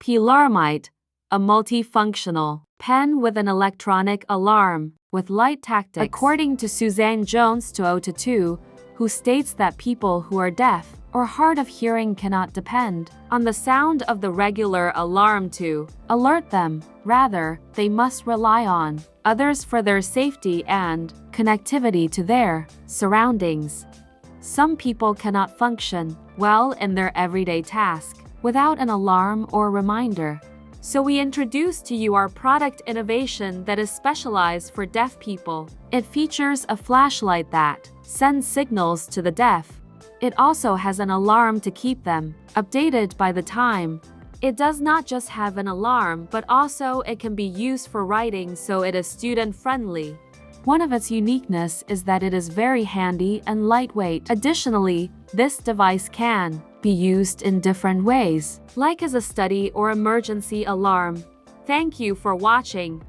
P-Larmight, a multifunctional pen with an electronic alarm with light tactics. According to Suzanne Jones 202, who states that people who are deaf or hard of hearing cannot depend on the sound of the regular alarm to alert them. Rather, they must rely on others for their safety and connectivity to their surroundings. Some people cannot function well in their everyday task without an alarm or reminder. So we introduce to you our product innovation that is specialized for deaf people. It features a flashlight that sends signals to the deaf. It also has an alarm to keep them updated by the time. It does not just have an alarm, but also it can be used for writing, so it is student-friendly. One of its uniqueness is that it is very handy and lightweight. Additionally, this device can be used in different ways, like as a study or emergency alarm. Thank you for watching.